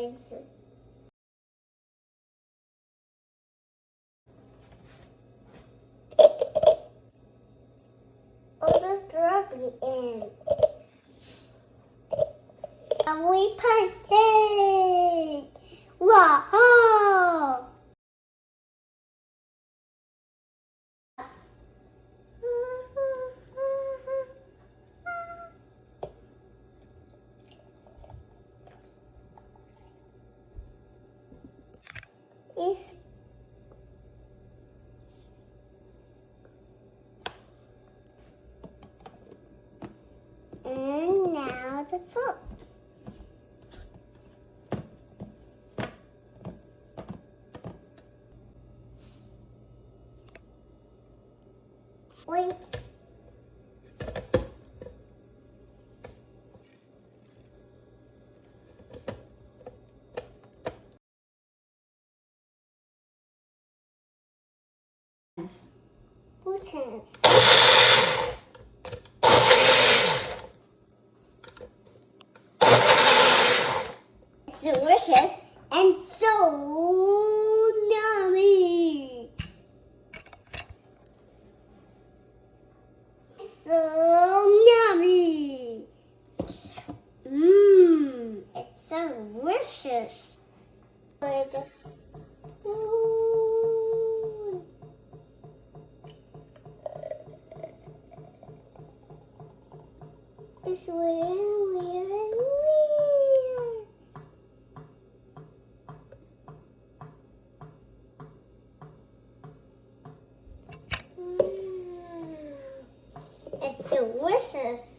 is. Oh, the strawberry in. Strawberry pancake! Wow! It's and now the top. Wait. Buttons. It's delicious and so yummy. So yummy. It's so delicious. Ooh. It's weird. It's delicious.